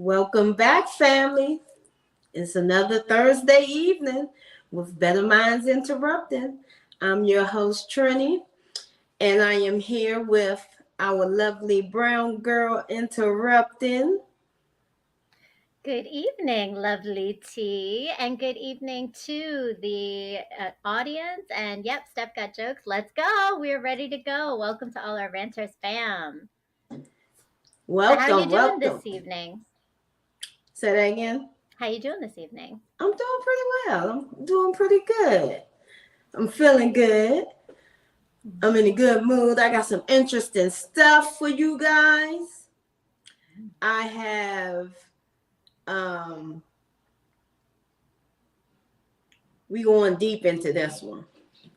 Welcome back, family. It's another Thursday evening with Better Minds Interrupting. I'm your host, Trini, and I am here with our lovely brown girl interrupting. Good evening, lovely T, and good evening to the audience. And yep, Steph got jokes. Let's go. We're ready to go. Welcome to all our ranters fam. So how are you Welcome, doing welcome. this evening? Say that again. How you doing this evening? I'm doing pretty well. I'm doing pretty good. I'm feeling good. I'm in a good mood. I got some interesting stuff for you guys. I have we going deep into this one.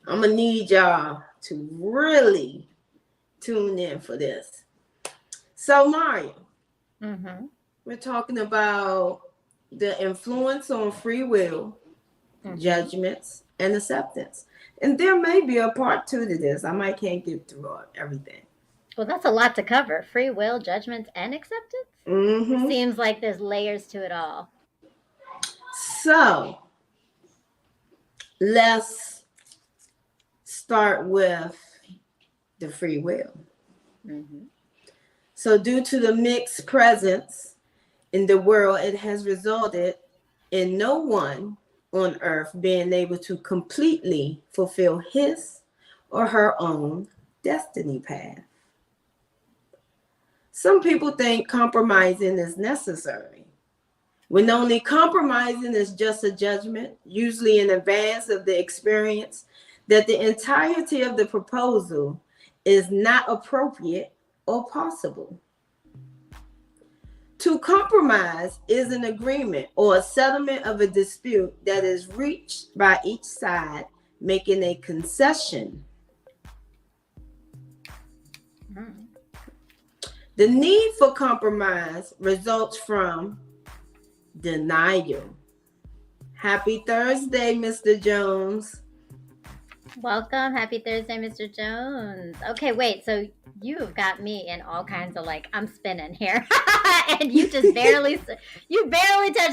I'm gonna need y'all to really tune in for this. So Mario, we're talking about the influence on free will, judgments, and acceptance. And there may be a part two to this. I might can't get through everything. Well, that's a lot to cover. Free will, judgments, and acceptance. Mm-hmm. Seems like there's layers to it all. So let's start with the free will. So due to the mixed presence in the world, it has resulted in no one on earth being able to completely fulfill his or her own destiny path. Some people think compromising is necessary, when only compromising is just a judgment, usually in advance of the experience, that the entirety of the proposal is not appropriate or possible. To compromise is an agreement or a settlement of a dispute that is reached by each side, making a concession. The need for compromise results from denial. Happy Thursday, Mr. Jones. Welcome. Happy Thursday, Mr. Jones. Okay, wait. So you've got me in all kinds of I'm spinning here. And you just barely touched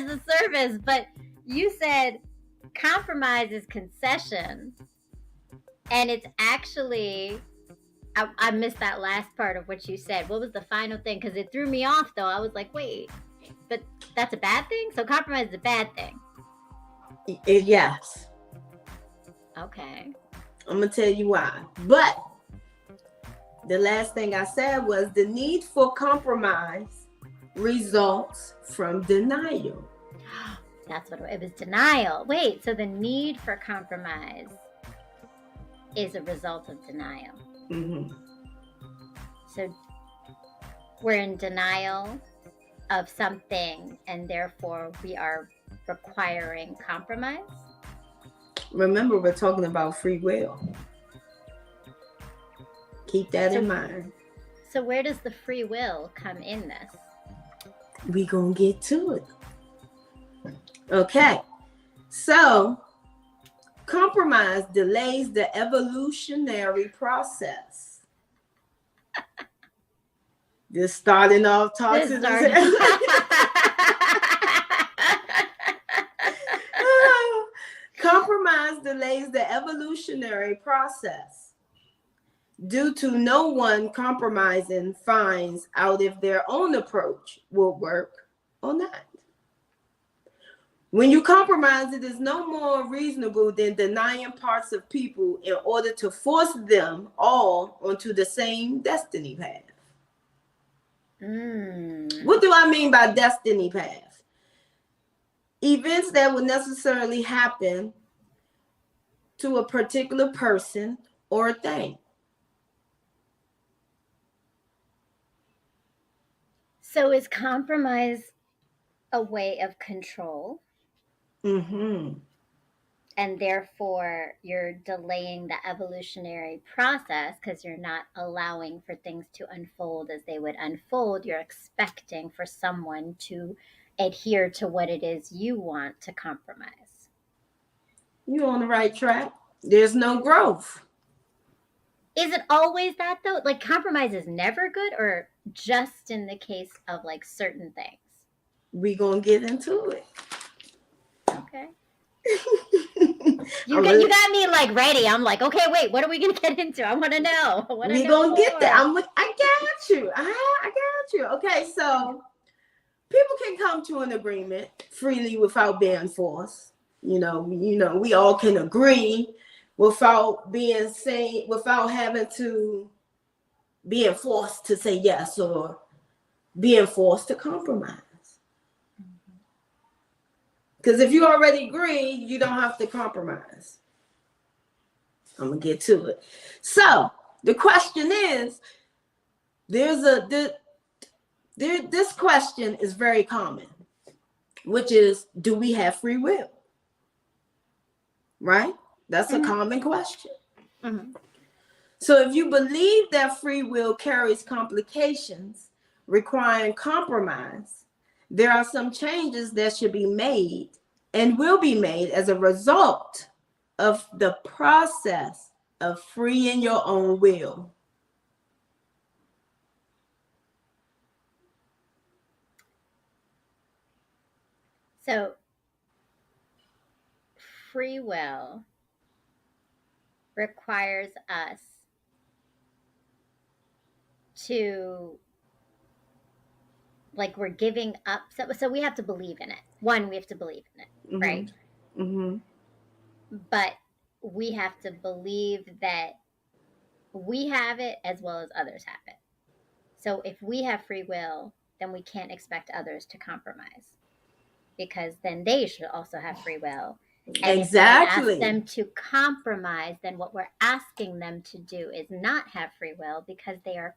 the surface, but you said compromise is concession. And it's actually, I missed that last part of what you said. What was the final thing? Because it threw me off, though. I was like, wait, but that's a bad thing? So compromise is a bad thing. Yes. Okay. I'm going to tell you why. But the last thing I said was the need for compromise results from denial. That's what it was, denial. Wait, so the need for compromise is a result of denial. Mm-hmm. So we're in denial of something, and therefore we are requiring compromise. Remember, we're talking about free will. Keep that in mind. So where does the free will come in this? We gonna get to it. Okay. So compromise delays the evolutionary process. Just starting off talking. Compromise delays the evolutionary process. Due to no one compromising finds out if their own approach will work or not. When you compromise, it is no more reasonable than denying parts of people in order to force them all onto the same destiny path. What do I mean by destiny path? Events that will necessarily happen to a particular person or a thing. So is compromise a way of control? Mm-hmm. And therefore you're delaying the evolutionary process because you're not allowing for things to unfold as they would unfold. You're expecting for someone to adhere to what it is you want to compromise. You're on the right track. There's no growth. Is it always that though? Compromise is never good, or just in the case of certain things? we gonna get into it. Okay. You got me like ready. I'm like, okay, wait, what are we gonna get into? I want to know. We gonna get there. I got you. I got you. Okay, so people can come to an agreement freely without being forced. We all can agree without without having to being forced to say yes or being forced to compromise. Because if you already agree, you don't have to compromise. I'm gonna get to it. So the question is, this question is very common, which is, do we have free will? Right? That's a common question. Mm-hmm. So if you believe that free will carries complications requiring compromise, there are some changes that should be made and will be made as a result of the process of freeing your own will. So, free will requires us to, like, we're giving up. So we have to believe in it. One, we have to believe in it, right? Mm-hmm. But we have to believe that we have it as well as others have it. So if we have free will, then we can't expect others to compromise, because then they should also have free will. And exactly. If we ask them to compromise, then what we're asking them to do is not have free will, because they are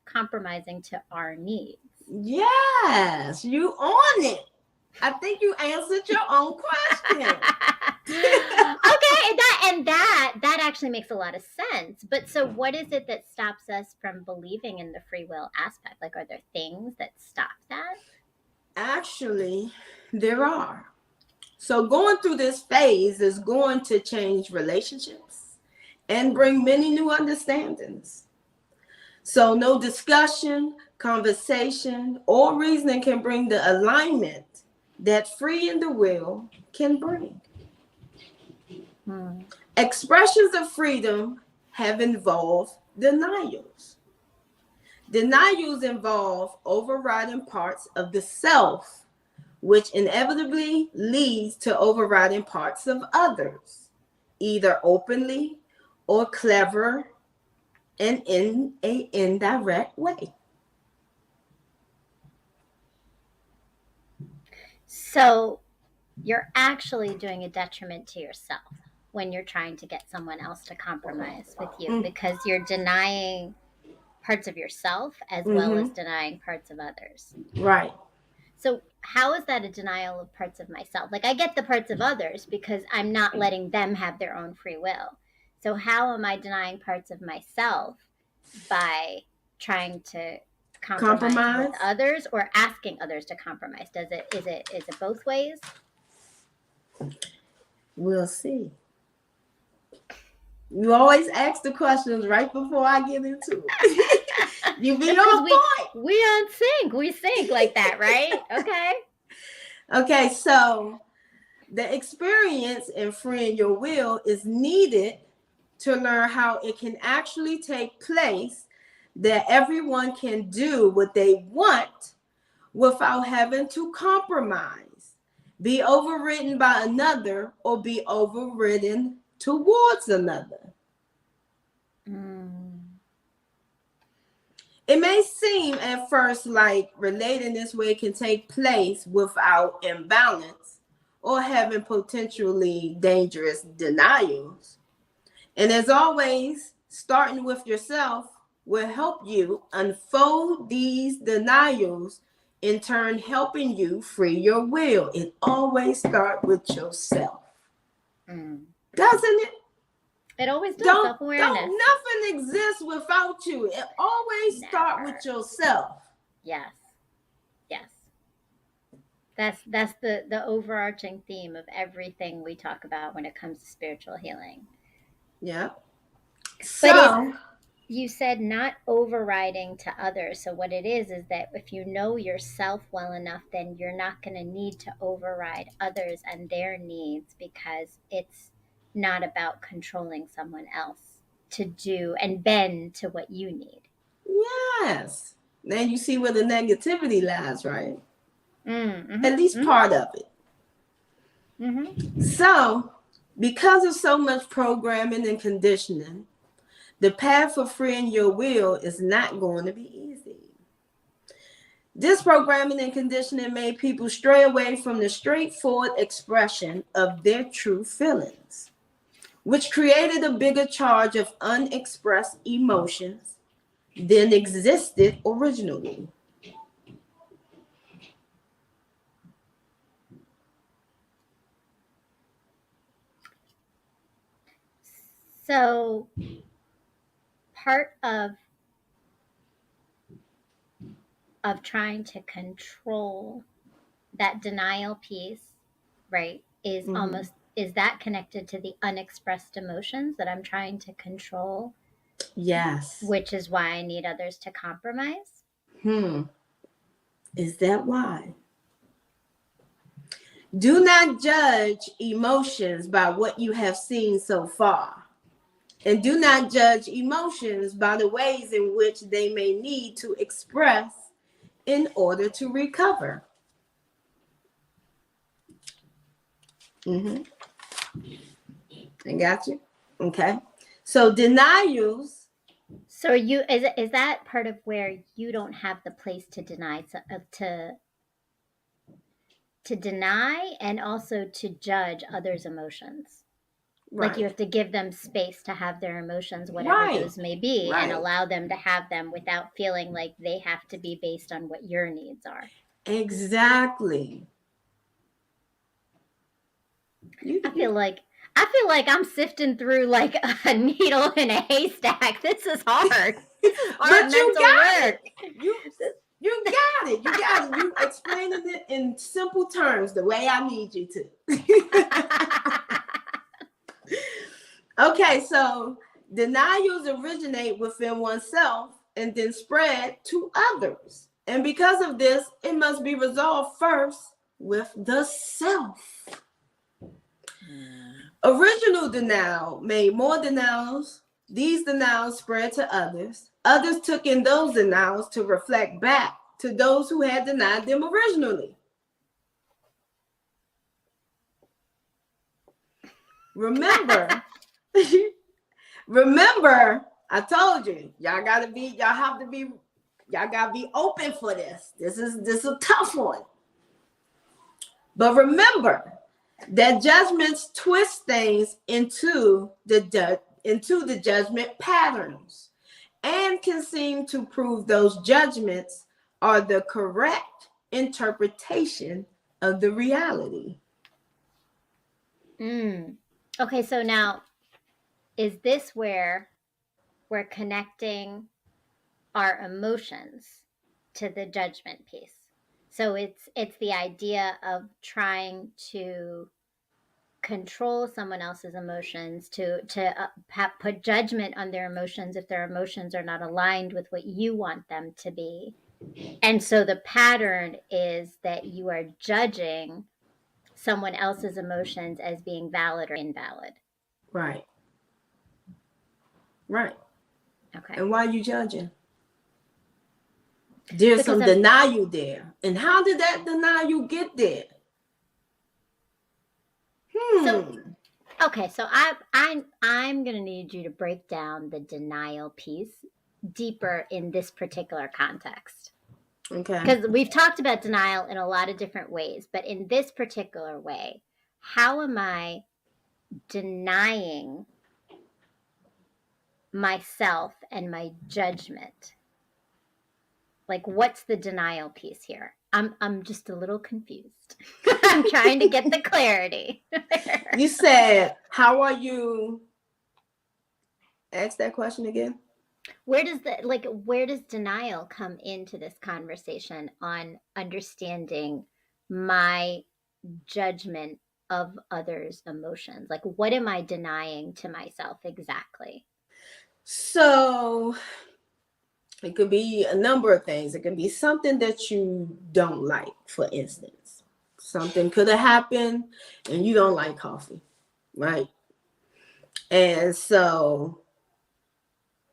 compromising to our needs. Yes, you on it. I think you answered your own question. Okay, that actually makes a lot of sense. But so what is it that stops us from believing in the free will aspect? Like, are there things that stop that? Actually, there are. So going through this phase is going to change relationships and bring many new understandings. So no discussion, conversation, or reasoning can bring the alignment that freeing the will can bring. Expressions of freedom have involved denials. Denials involve overriding parts of the self, which inevitably leads to overriding parts of others, either openly or clever and in an indirect way. So you're actually doing a detriment to yourself when you're trying to get someone else to compromise with you, because you're denying parts of yourself as well as denying parts of others. Right. So how is that a denial of parts of myself? Like, I get the parts of others because I'm not letting them have their own free will. So how am I denying parts of myself by trying to compromise with others or asking others to compromise? Is it both ways? We'll see. You always ask the questions right before I get into it. You be on point. We on sync. We sync like that, right? Okay. Okay, so the experience in freeing your will is needed to learn how it can actually take place, that everyone can do what they want without having to compromise, be overridden by another, or be overridden towards another. It may seem at first like relating this way can take place without imbalance or having potentially dangerous denials. And as always, starting with yourself will help you unfold these denials, in turn helping you free your will. It always starts with yourself. Doesn't it? It always does. Self-awareness. Nothing exists without you. It always starts with yourself. Yes. That's the overarching theme of everything we talk about when it comes to spiritual healing. Yeah. So you said not overriding to others. So what it is that if you know yourself well enough, then you're not going to need to override others and their needs, because it's not about controlling someone else to do and bend to what you need. Yes. Then you see where the negativity lies, right? Mm-hmm. At least part of it. Mm-hmm. So, because of so much programming and conditioning, the path for freeing your will is not going to be easy. This programming and conditioning made people stray away from the straightforward expression of their true feelings, which created a bigger charge of unexpressed emotions than existed originally. So part of trying to control that denial piece, right, is almost, is that connected to the unexpressed emotions that I'm trying to control? Yes. Which is why I need others to compromise? Is that why? Do not judge emotions by what you have seen so far. And do not judge emotions by the ways in which they may need to express in order to recover. I got you. Okay. So denials. So is that part of where you don't have the place to deny, to deny and also to judge others' emotions? Like you have to give them space to have their emotions, whatever those may be, and allow them to have them without feeling like they have to be based on what your needs are. Exactly. I feel like I'm sifting through like a needle in a haystack. This is hard. This is hard mental work. You got it. You got it. You explaining it in simple terms the way I need you to. Okay, so denials originate within oneself and then spread to others. And because of this, it must be resolved first with the self. Original denial made more denials. These denials spread to others. Others took in those denials to reflect back to those who had denied them originally. Remember, I told you, y'all gotta be open for this. This is a tough one. But remember that judgments twist things into the judgment patterns and can seem to prove those judgments are the correct interpretation of the reality. Okay, so now, is this where we're connecting our emotions to the judgment piece? So it's the idea of trying to control someone else's emotions, to put judgment on their emotions if their emotions are not aligned with what you want them to be. And so the pattern is that you are judging someone else's emotions as being valid or invalid. Right. Okay. And why are you judging? There's some denial there. And how did that denial get there? So I'm gonna need you to break down the denial piece deeper in this particular context. Okay. Because we've talked about denial in a lot of different ways, but in this particular way, how am I denying myself and my judgment? Like, what's the denial piece here? I'm just a little confused. I'm trying to get the clarity. You said, how are you? Ask that question again. Where does denial come into this conversation on understanding my judgment of others' emotions? Like, what am I denying to myself exactly? So it could be a number of things. It can be something that you don't like, for instance. Something could have happened and you don't like coffee, right? And so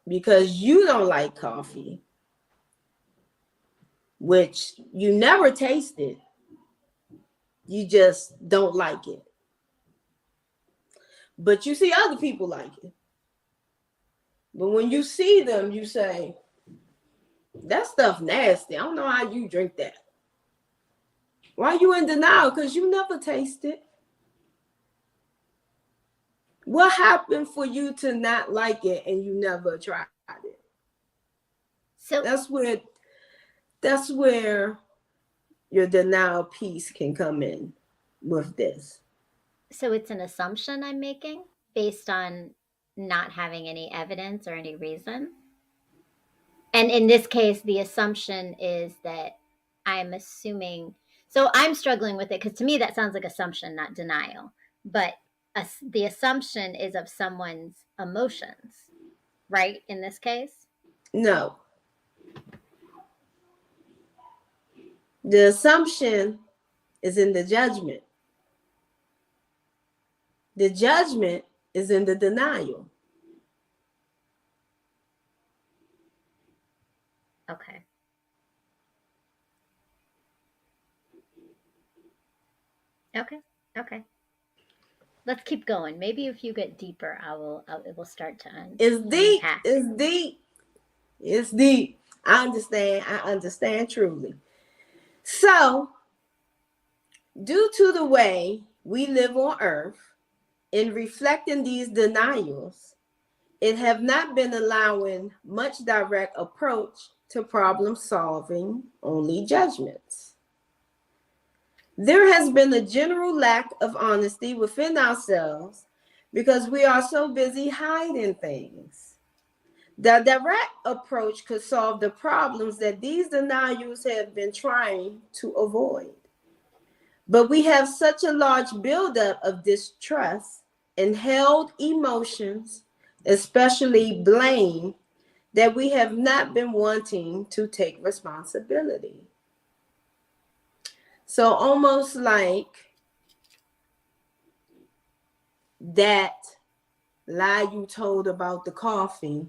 because you don't like coffee, which you never tasted, you just don't like it. But you see other people like it. But when you see them, you say, that stuff nasty. I don't know how you drink that. Why are you in denial? Because you never tasted. What happened for you to not like it and you never tried it? So that's where your denial piece can come in with this. So it's an assumption I'm making based on not having any evidence or any reason. And in this case, the assumption is that I'm assuming. So I'm struggling with it because to me that sounds like assumption, not denial. But the assumption is of someone's emotions, right? In this case? No. The assumption is in the judgment. The judgment is in the denial. Okay. Okay. Let's keep going. Maybe if you get deeper, it will start to It's deep. unpack. It's deep. I understand truly. So, due to the way we live on earth, in reflecting these denials, it have not been allowing much direct approach to problem solving, only judgments. There has been a general lack of honesty within ourselves because we are so busy hiding things. The direct approach could solve the problems that these denials have been trying to avoid. But we have such a large buildup of distrust and held emotions, especially blame, that we have not been wanting to take responsibility. So almost like that lie you told about the coffee,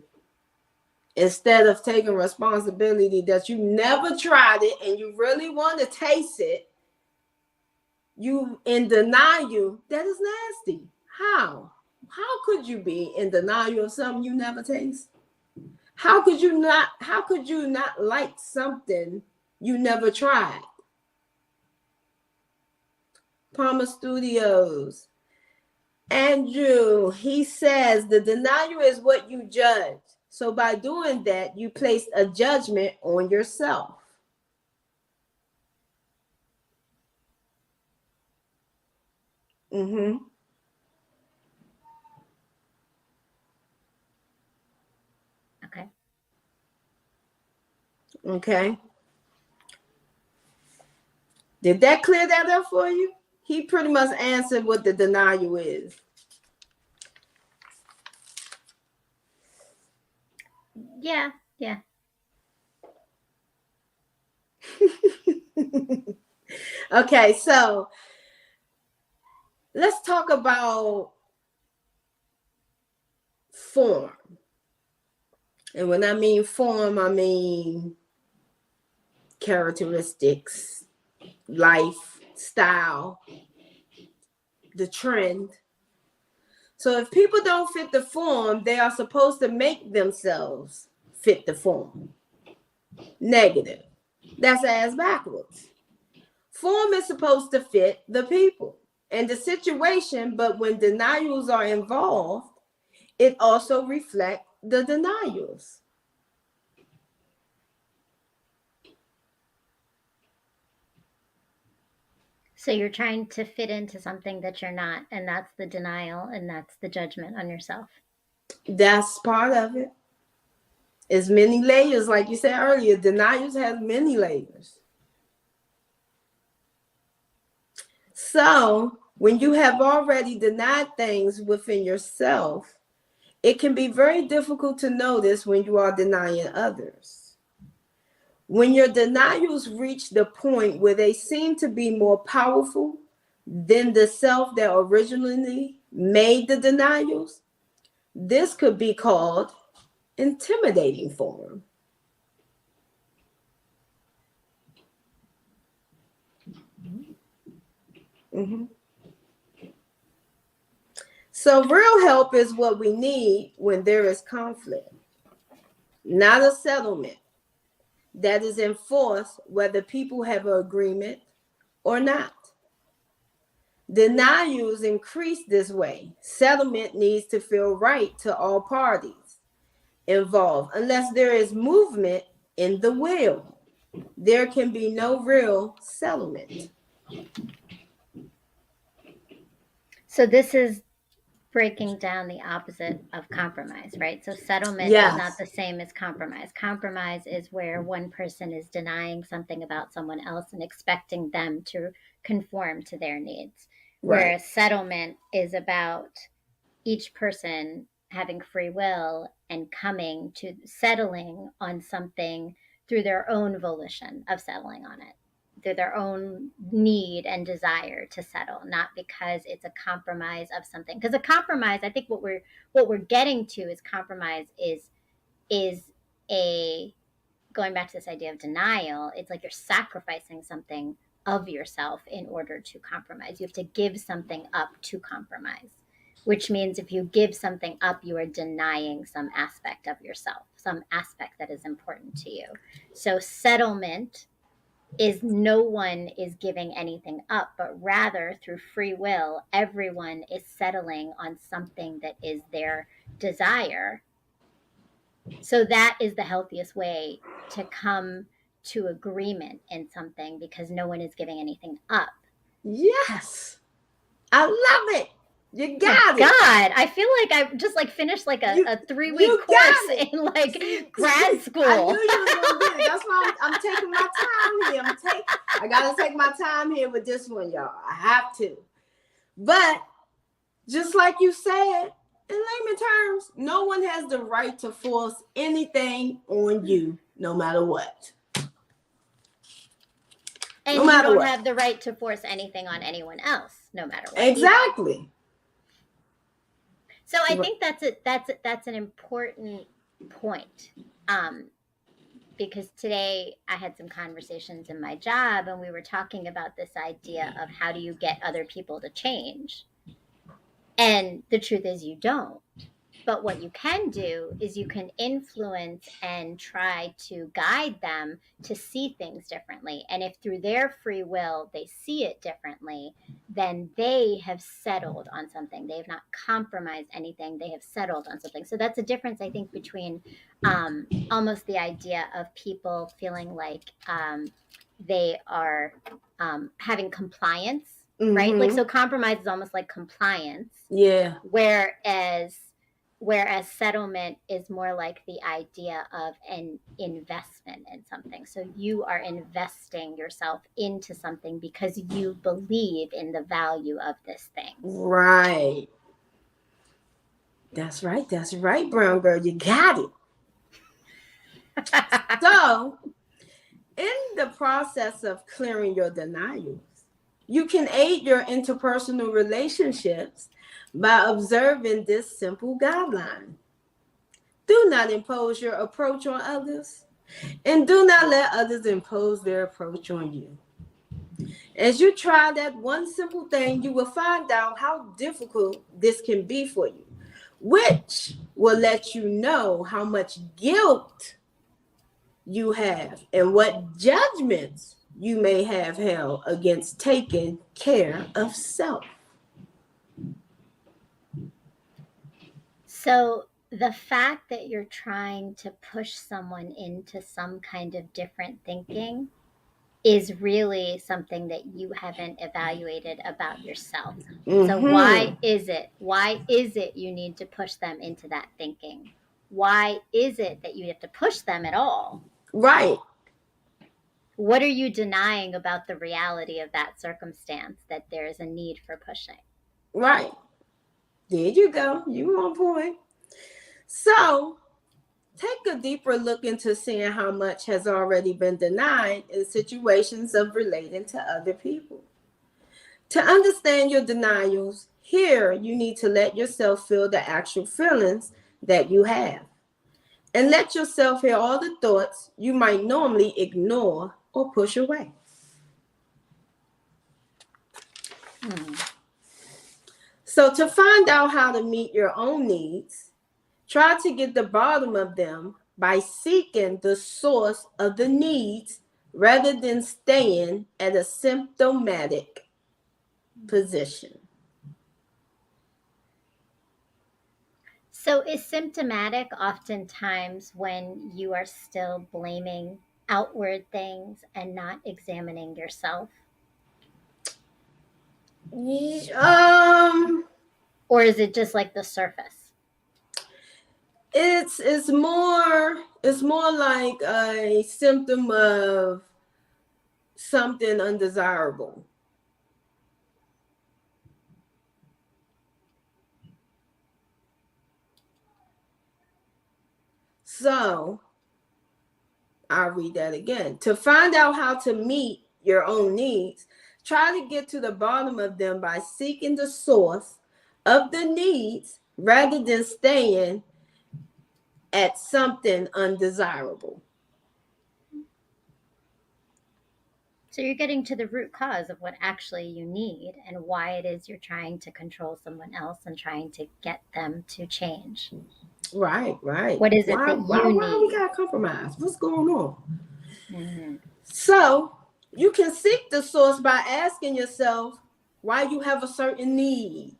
instead of taking responsibility that you never tried it and you really want to taste it, you in denial. That is nasty. How could you be in denial of something you never taste? How could you not like something you never tried? Palmer Studios. Andrew, he says the denial is what you judge. So by doing that, you place a judgment on yourself. Mm-hmm. Okay. Did that clear that up for you? He pretty much answered what the denial is. Yeah. Okay, so let's talk about form. And when I mean form, I mean characteristics, lifestyle, the trend. So if people don't fit the form, they are supposed to make themselves fit the form. Negative. That's ass backwards. Form is supposed to fit the people and the situation, but when denials are involved, it also reflects the denials. So you're trying to fit into something that you're not, and that's the denial, and that's the judgment on yourself. That's part of it. It's many layers, like you said earlier. Denials have many layers. So when you have already denied things within yourself, It can be very difficult to notice when you are denying others. When your denials reach the point where they seem to be more powerful than the self that originally made the denials, this could be called intimidating form. Mm-hmm. So real help is what we need when there is conflict, not a settlement that is enforced whether people have an agreement or not. Denials increase this way. Settlement needs to feel right to all parties involved. Unless there is movement in the will, there can be no real settlement. So this is breaking down the opposite of compromise, right? So settlement Yes. is not the same as compromise. Compromise is where one person is denying something about someone else and expecting them to conform to their needs. Right. Whereas settlement is about each person having free will and coming to settling on something through their own volition of settling on it, through their own need and desire to settle, not because it's a compromise of something. Because a compromise, I think what we're getting to is compromise is a, going back to this idea of denial, it's like you're sacrificing something of yourself in order to compromise. You have to give something up to compromise, which means if you give something up, you are denying some aspect of yourself, some aspect that is important to you. So settlement is no one is giving anything up, but rather through free will, everyone is settling on something that is their desire. So that is the healthiest way to come to agreement in something, because no one is giving anything up. Yes. I love it. You got it. God, I feel like I just like finished like a 3-week course in like grad school. I knew you was gonna get it. That's why I'm taking my time here. I gotta take my time here with this one, y'all. I have to. But just like you said, in layman terms, no one has the right to force anything on you, no matter what. And no matter you don't have the right to force anything on anyone else, no matter what. Exactly. Either. So I think that's an important point, because today I had some conversations in my job, and we were talking about this idea of how do you get other people to change, and the truth is you don't. But what you can do is you can influence and try to guide them to see things differently. And if through their free will they see it differently, then they have settled on something. They have not compromised anything. They have settled on something. So that's a difference, I think, between almost the idea of people feeling like they are having compliance, right? Like, so compromise is almost like compliance. Yeah. Whereas settlement is more like the idea of an investment in something. So you are investing yourself into something because you believe in the value of this thing. Right. That's right. That's right, brown girl. You got it. So, in the process of clearing your denials, you can aid your interpersonal relationships by observing this simple guideline. Do not impose your approach on others, and do not let others impose their approach on you. As you try that one simple thing, you will find out how difficult this can be for you, which will let you know how much guilt you have and what judgments you may have held against taking care of self. So the fact that you're trying to push someone into some kind of different thinking is really something that you haven't evaluated about yourself. So why is it you need to push them into that thinking? Why is it that you have to push them at all? Right. What are you denying about the reality of that circumstance that there is a need for pushing? Right. There you go. You on point. So take a deeper look into seeing how much has already been denied in situations of relating to other people. To understand your denials, here you need to let yourself feel the actual feelings that you have. And let yourself hear all the thoughts you might normally ignore or push away. So, to find out how to meet your own needs, try to get the bottom of them by seeking the source of the needs rather than staying at a symptomatic position. So is symptomatic oftentimes when you are still blaming outward things and not examining yourself? Or is it just like the surface? It's more like a symptom of something undesirable. So I'll read that again. To find out how to meet your own needs, try to get to the bottom of them by seeking the source of the needs rather than staying at something undesirable. So you're getting to the root cause of what actually you need and why it is you're trying to control someone else and trying to get them to change. Right. What is it that you Why need? we got compromised? What's going on? Mm-hmm. So you can seek the source by asking yourself why you have a certain need.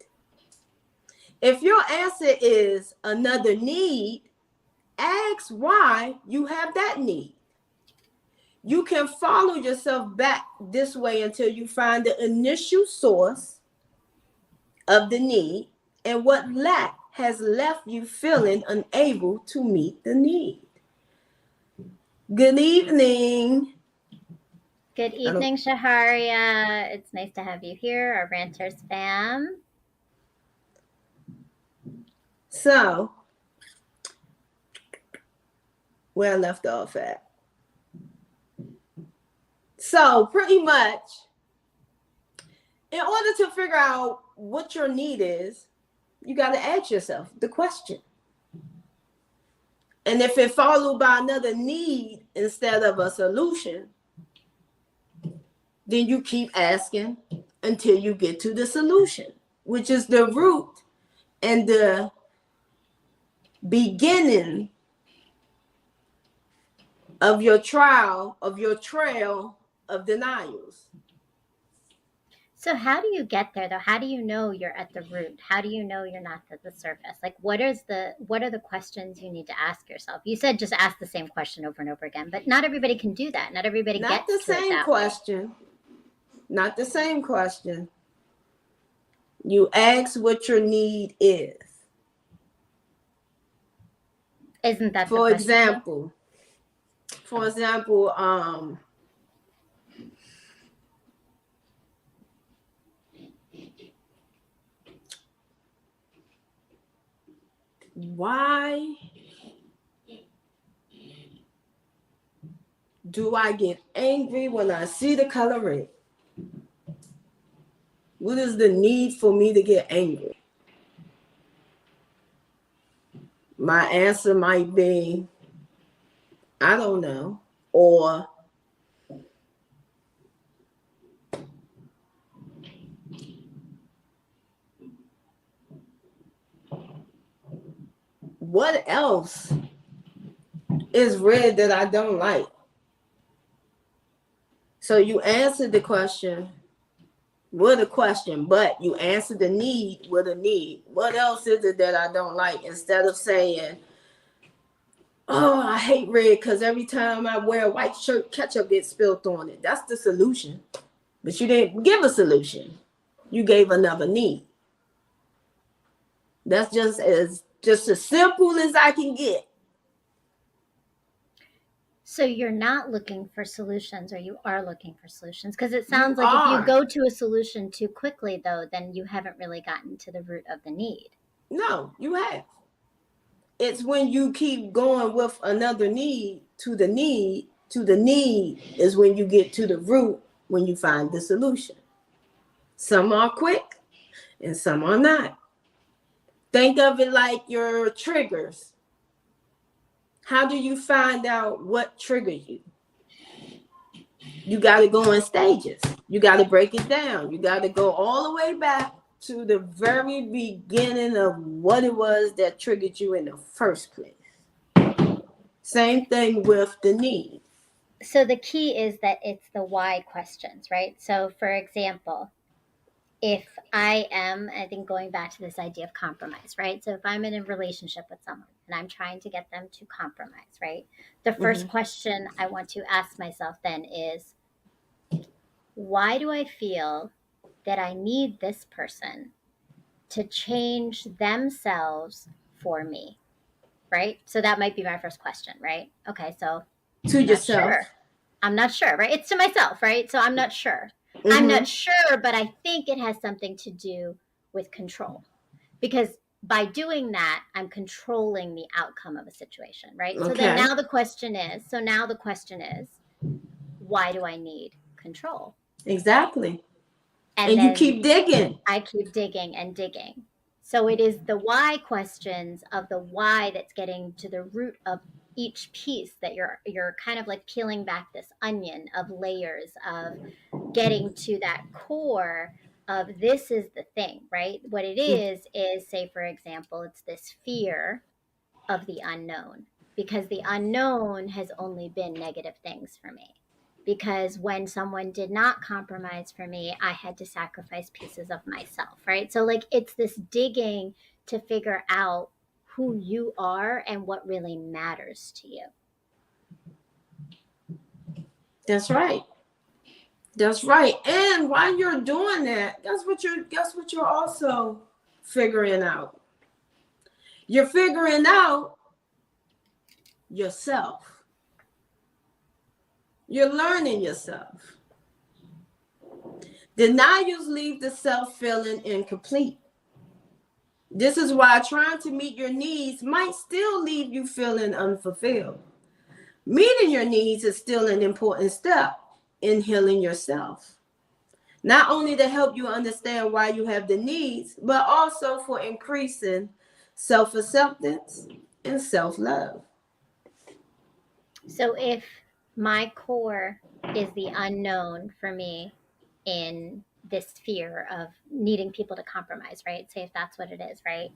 If your answer is another need, ask why you have that need. You can follow yourself back this way until you find the initial source of the need and what lack has left you feeling unable to meet the need. Good evening. Good evening, Shaharia. It's nice to have you here, our Ranters fam. So, where I left off at. So, pretty much, in order to figure out what your need is, you got to ask yourself the question. And if it followed by another need instead of a solution, then you keep asking until you get to the solution, which is the root and the beginning of your trail of denials. So how do you get there though? How do you know you're at the root? How do you know you're not at the surface? Like what are the questions you need to ask yourself? You said just ask the same question over and over again, but not everybody can do that. Not everybody Not gets the to it same that question. way. Not the same question. You ask what your need is. Isn't that For the question? For example, why do I get angry when I see the color red? What is the need for me to get angry? My answer might be, I don't know, or what else is red that I don't like? So you answered the question with a question, but you answered the need with a need. What else is it that I don't like? Instead of saying, oh, I hate red because every time I wear a white shirt, ketchup gets spilled on it. That's the solution. But you didn't give a solution. You gave another need. That's just as simple as I can get. So you're not looking for solutions or you are looking for solutions? Because it sounds like if you go to a solution too quickly though, then you haven't really gotten to the root of the need. No, you have. it's when you keep going with another need to the need is when you get to the root, when you find the solution. Some are quick and some are not. Think of it like your triggers. How do you find out what triggers you? You got to go in stages. You got to break it down. You got to go all the way back to the very beginning of what it was that triggered you in the first place. Same thing with the need. So the key is that it's the why questions, right? So for example, if I think going back to this idea of compromise, right? So if I'm in a relationship with someone and I'm trying to get them to compromise, right? The first question I want to ask myself then is, why do I feel that I need this person to change themselves for me, right? So that might be my first question, right? Okay, so to yourself. I'm not sure, right? It's to myself, right? So I'm not sure. I'm not sure, but I think it has something to do with control, because by doing that, I'm controlling the outcome of a situation, right? Okay. So then now the question is, why do I need control? Exactly. And you keep digging. I keep digging and digging. So it is the why questions of the why that's getting to the root of each piece, that you're kind of like peeling back this onion of layers of getting to that core of this is the thing, right? What it is say, for example, it's this fear of the unknown, because the unknown has only been negative things for me. Because when someone did not compromise for me, I had to sacrifice pieces of myself, right? So like it's this digging to figure out who you are and what really matters to you. That's right. That's right. And while you're doing that, guess what you're also figuring out? You're figuring out yourself. You're learning yourself. Denials leave the self feeling incomplete. This is why trying to meet your needs might still leave you feeling unfulfilled. Meeting your needs is still an important step in healing yourself. Not only to help you understand why you have the needs, but also for increasing self-acceptance and self-love. So if my core is the unknown for me in this fear of needing people to compromise, right? Say if that's what it is, right?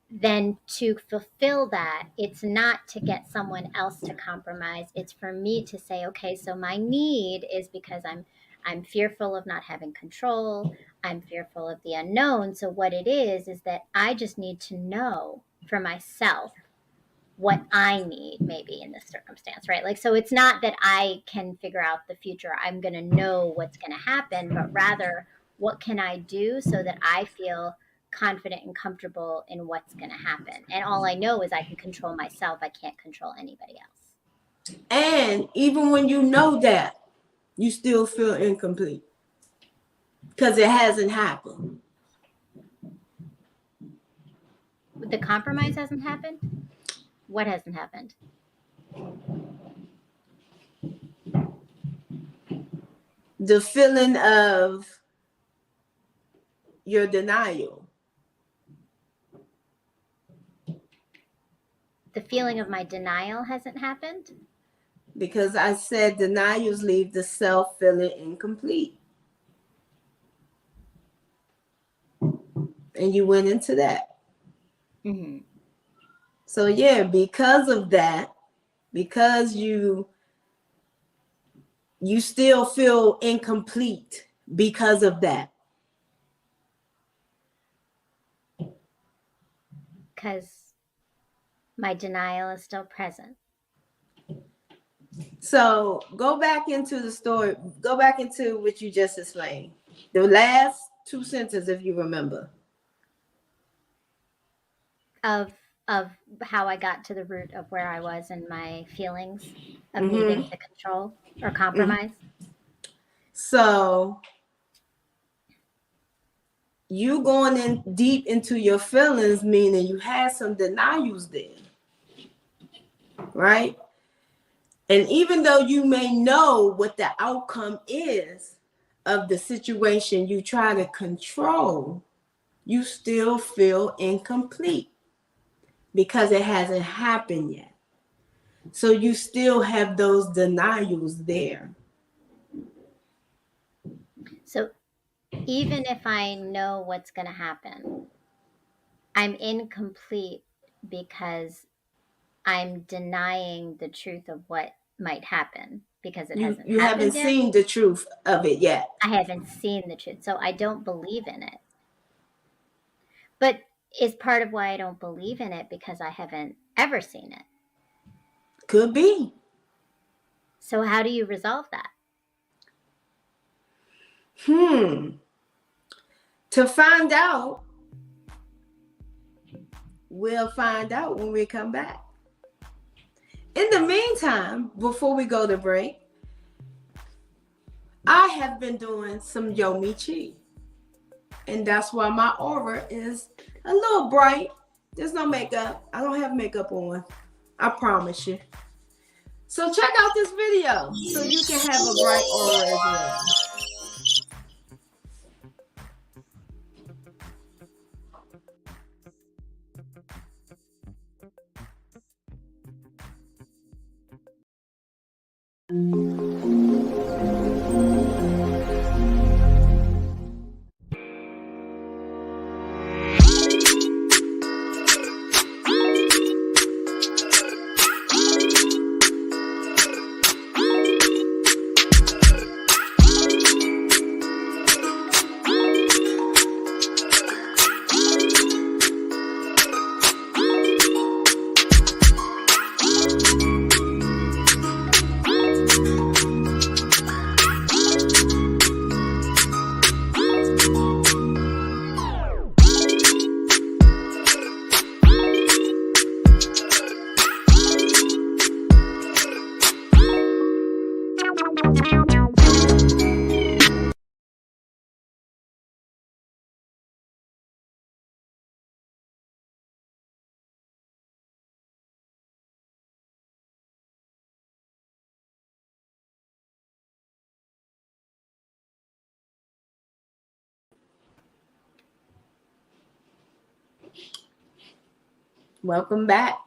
Then to fulfill that, it's not to get someone else to compromise. It's for me to say, okay, so my need is because I'm fearful of not having control. I'm fearful of the unknown. So what it is that I just need to know for myself what I need maybe in this circumstance, right? Like, so it's not that I can figure out the future. I'm going to know what's going to happen, but rather what can I do so that I feel confident and comfortable in what's going to happen. And all I know is I can control myself. I can't control anybody else. And even when you know that, you still feel incomplete because it hasn't happened. The compromise hasn't happened? What hasn't happened? The feeling of your denial. The feeling of my denial hasn't happened? Because I said denials leave the self feeling incomplete. And you went into that. Mm-hmm. So yeah, because of that, because you still feel incomplete because of that. Because my denial is still present. So go back into the story. Go back into what you just explained. The last two sentences, if you remember. Of how I got to the root of where I was in my feelings of needing to control or compromise. So you going in deep into your feelings, meaning you had some denials there. right? And even though you may know what the outcome is of the situation you try to control, you still feel incomplete because it hasn't happened yet. So you still have those denials there. So even if I know what's going to happen, I'm incomplete because I'm denying the truth of what might happen because it hasn't You haven't happened yet. seen the truth of it yet. I haven't seen the truth, so I don't believe in it. But is part of why I don't believe in it because I haven't ever seen it. Could be. So how do you resolve that? To find out, we'll find out when we come back. In the meantime, before we go to break, I have been doing some Yomi Chi. And that's why my aura is a little bright. There's no makeup. I don't have makeup on. I promise you. So check out this video so you can have a bright aura as well. Welcome back.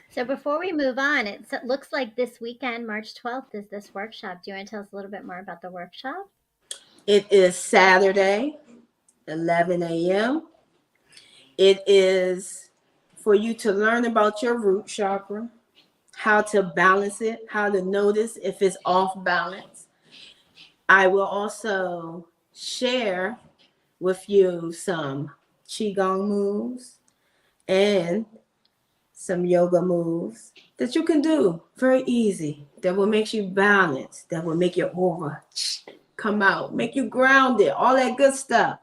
So before we move on, it looks like this weekend, March 12th, is this workshop. Do you want to tell us a little bit more about the workshop? It is Saturday, 11 a.m. It is for you to learn about your root chakra, how to balance it, how to notice if it's off balance. I will also share with you some Qigong moves and some yoga moves that you can do very easy, that will make you balanced, that will make your aura come out, make you grounded, all that good stuff.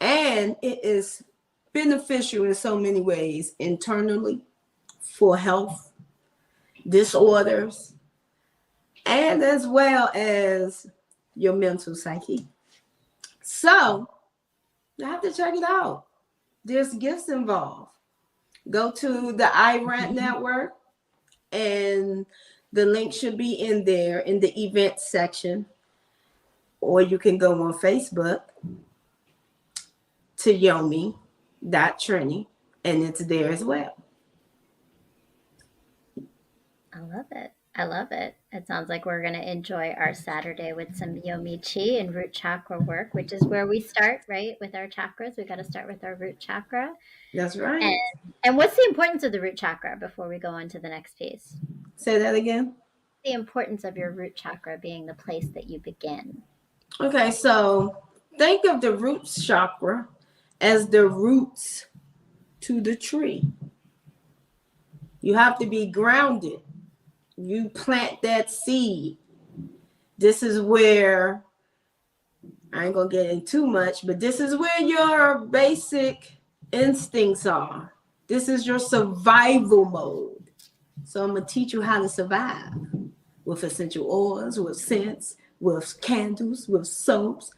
And it is beneficial in so many ways internally for health, disorders, and as well as your mental psyche. So you have to check it out. There's gifts involved. Go to the iRant network, and the link should be in there in the event section. Or you can go on Facebook to yomi.trini, and it's there as well. I love it. I love it. It sounds like we're going to enjoy our Saturday with some Yomi Chi and root chakra work, which is where we start, right? With our chakras. We got to start with our root chakra. That's right. And what's the importance of the root chakra before we go on to the next piece? Say that again. The importance of your root chakra being the place that you begin. Okay, so think of the root chakra as the roots to the tree. You have to be grounded. You plant that seed. This is where, I ain't gonna get in too much, but this is where your basic instincts are. This is your survival mode. So I'm gonna teach you how to survive with essential oils, with scents, with candles, with soaps,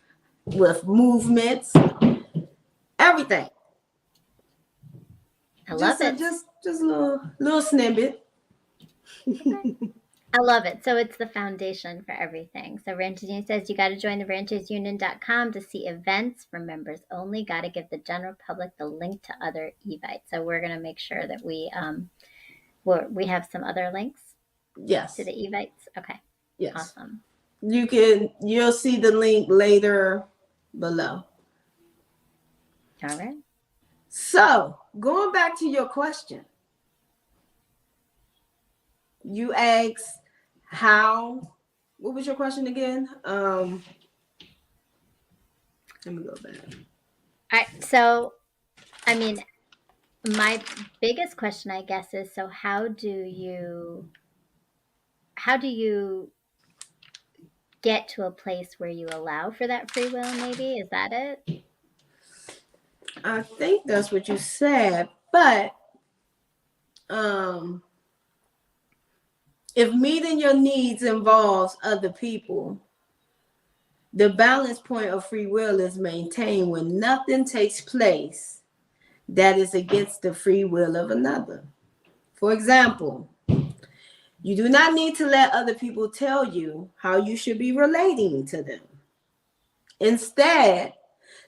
with movements, everything. I love it. Just a little snippet. Okay. I love it. So it's the foundation for everything. So Ranchers Union says you got to join the ranchersunion.com to see events for members only. Got to give the general public the link to other evites. So we're going to make sure that we have some other links. Yes. To the evites. Okay. Yes. Awesome. You'll see the link later below. All right. So going back to your question. You asked what was your question again? Let me go back. All right. So, I mean, my biggest question, I guess, is so how do you get to a place where you allow for that free will, maybe? Is that it? I think that's what you said, but if meeting your needs involves other people, the balance point of free will is maintained when nothing takes place that is against the free will of another. For example, you do not need to let other people tell you how you should be relating to them. Instead,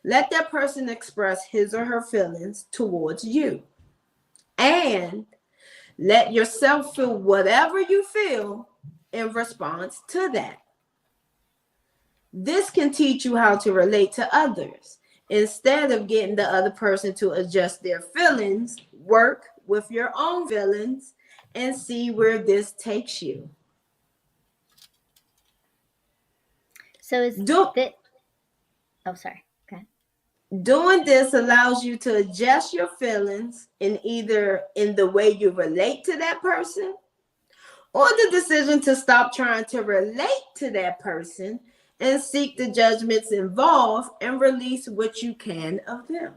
let that person express his or her feelings towards you. And let yourself feel whatever you feel in response to that. This can teach you how to relate to others. Instead of getting the other person to adjust their feelings, work with your own feelings and see where this takes you. So sorry. Okay. Doing this allows you to adjust your feelings in either in the way you relate to that person or the decision to stop trying to relate to that person and seek the judgments involved and release what you can of them.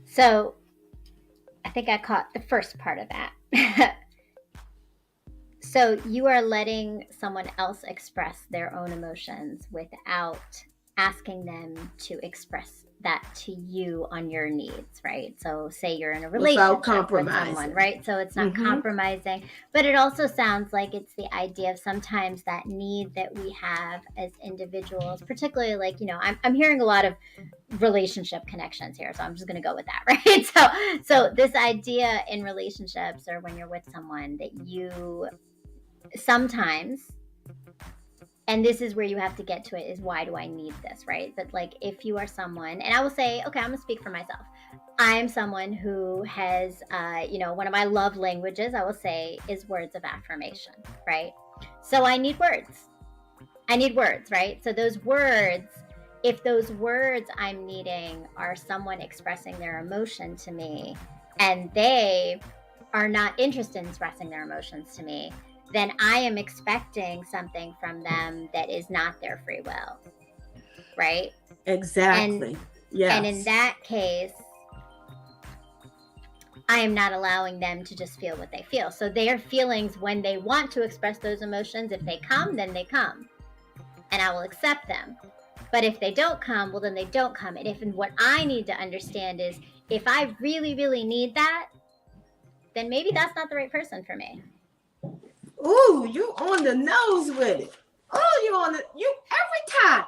So I think I caught the first part of that. So you are letting someone else express their own emotions without asking them to express that to you on your needs, right? So say you're in a relationship with someone, right? So it's not compromising, but it also sounds like it's the idea of sometimes that need that we have as individuals, particularly like, I'm hearing a lot of relationship connections here, so I'm just going to go with that, right? So this idea in relationships or when you're with someone that you sometimes, and this is where you have to get to it, is why do I need this, right? But like if you are someone, and I will say, okay, I'm gonna speak for myself. I'm someone who has, one of my love languages, I will say, is words of affirmation, right? So I need words. Right? So those words, if those words I'm needing are someone expressing their emotion to me and they are not interested in expressing their emotions to me, then I am expecting something from them that is not their free will, right? Exactly. Yes. And in that case, I am not allowing them to just feel what they feel. So their feelings, when they want to express those emotions, if they come, then they come. And I will accept them. But if they don't come, well, then they don't come. And what I need to understand is if I really, really need that, then maybe that's not the right person for me. Ooh, you on the nose with it. Oh, every time.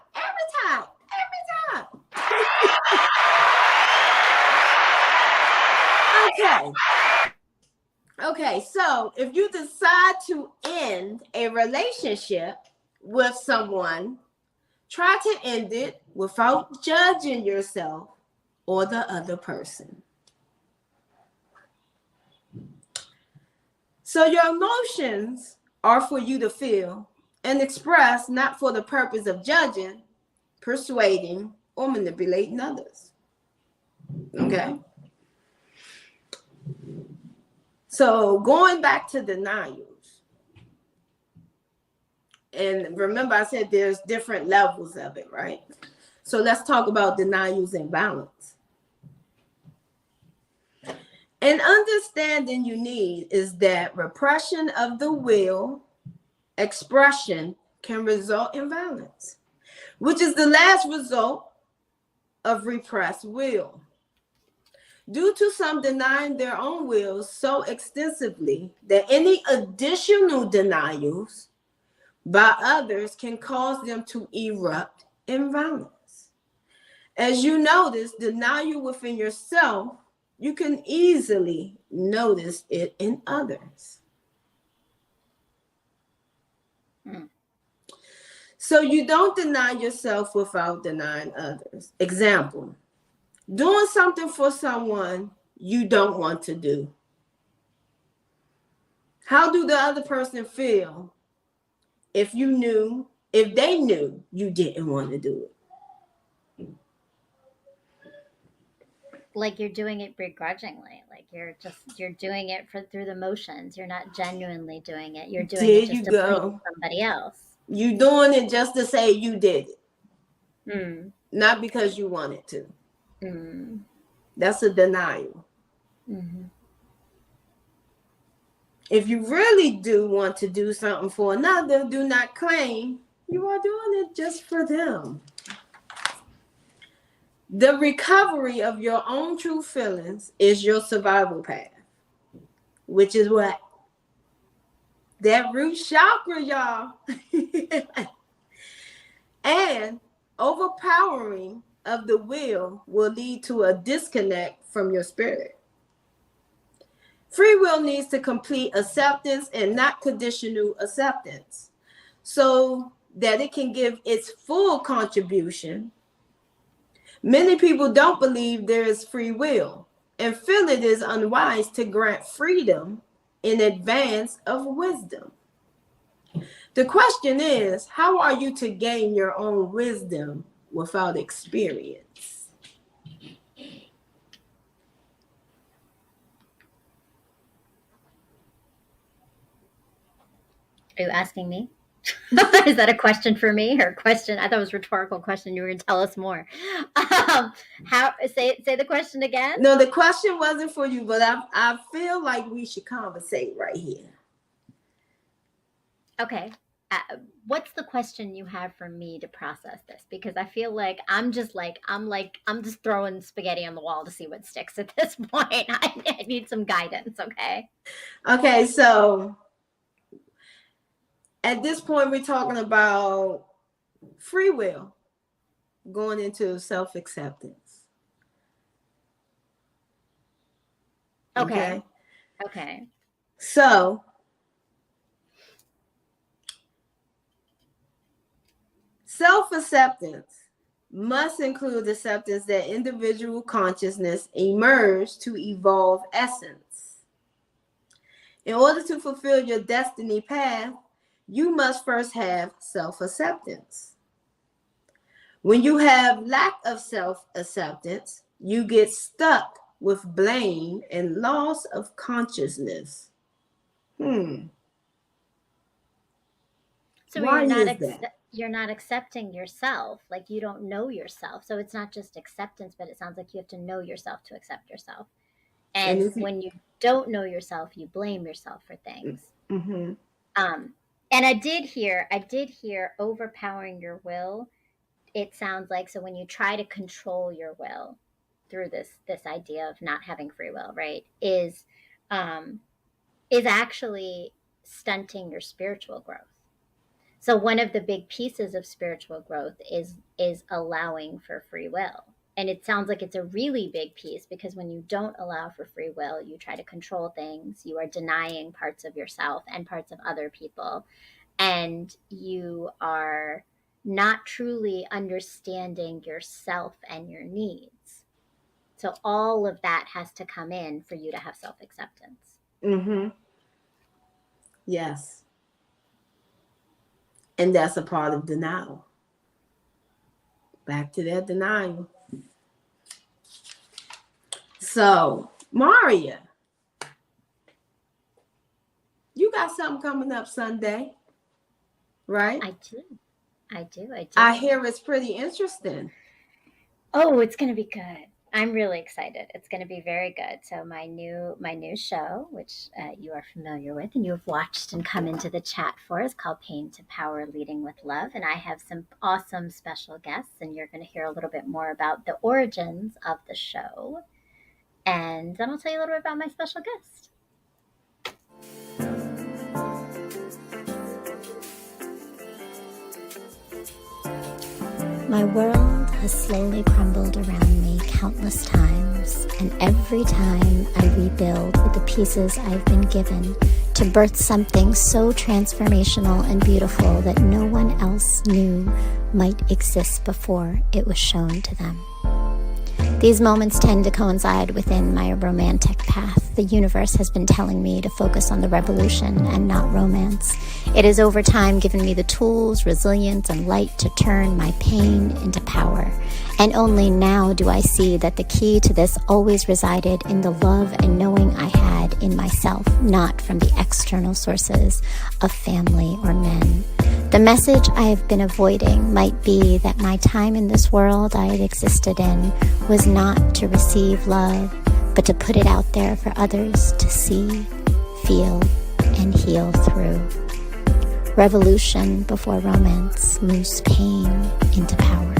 Okay, so if you decide to end a relationship with someone, try to end it without judging yourself or the other person. So your emotions are for you to feel and express, not for the purpose of judging, persuading, or manipulating others. Okay? So going back to denials. And remember I said there's different levels of it, right? So let's talk about denials and balance. An understanding you need is that repression of the will expression can result in violence. which is the last result of repressed will. Due to some denying their own wills so extensively that any additional denials by others can cause them to erupt in violence. As you notice denial within yourself, you can easily notice it in others. So you don't deny yourself without denying others. Example, doing something for someone you don't want to do. How do the other person feel if they knew you didn't want to do it? Like you're doing it begrudgingly. Like you're doing it through the motions. You're not genuinely doing it. You're doing it just to please somebody else. You doing it just to say you did it. Not because you wanted to. That's a denial. If you really do want to do something for another, do not claim you are doing it just for them. The recovery of your own true feelings is your survival path, which is what? That root chakra, y'all. And overpowering of the will lead to a disconnect from your spirit. Free will needs to complete acceptance and not conditional acceptance so that it can give its full contribution. Many people don't believe there is free will and feel it is unwise to grant freedom in advance of wisdom. The question is, how are you to gain your own wisdom without experience? Are you asking me? Is that a question for me or a question? I thought it was a rhetorical question. You were going to tell us more. Say the question again? No, the question wasn't for you, but I feel like we should conversate right here. Okay. What's the question you have for me to process this? Because I feel like I'm just throwing spaghetti on the wall to see what sticks at this point. I need some guidance. Okay. Okay. So at this point, we're talking about free will going into self-acceptance. Okay. So self-acceptance must include acceptance that individual consciousness emerged to evolve essence. In order to fulfill your destiny path, you must first have self-acceptance. When you have lack of self-acceptance, you get stuck with blame and loss of consciousness. So why is that? You're not accepting yourself. Like you don't know yourself. So it's not just acceptance, but it sounds like you have to know yourself to accept yourself. And when you don't know yourself, you blame yourself for things. And I did hear overpowering your will. It sounds like, so when you try to control your will through this idea of not having free will, right, is actually stunting your spiritual growth. So one of the big pieces of spiritual growth is allowing for free will. And it sounds like it's a really big piece because when you don't allow for free will, you try to control things, you are denying parts of yourself and parts of other people, and you are not truly understanding yourself and your needs. So all of that has to come in for you to have self-acceptance. Yes. And that's a part of denial. Back to that denial. So, Maria, you got something coming up Sunday, right? I do. I hear it's pretty interesting. Oh, it's going to be good. I'm really excited. It's going to be very good. So my new show, which you are familiar with and you have watched and come into the chat for, is called Pain to Power: Leading with Love, and I have some awesome special guests, and you're going to hear a little bit more about the origins of the show, and then I'll tell you a little bit about my special guest. My world has slowly crumbled around me countless times, and every time I rebuild with the pieces I've been given to birth something so transformational and beautiful that no one else knew might exist before it was shown to them. These moments tend to coincide within my romantic path. The universe has been telling me to focus on the revolution and not romance. It has over time given me the tools, resilience, and light to turn my pain into power. And only now do I see that the key to this always resided in the love and knowing I had in myself, not from the external sources of family or men. The message I have been avoiding might be that my time in this world I had existed in was not to receive love, but to put it out there for others to see, feel, and heal through. Revolution before romance moves pain into power.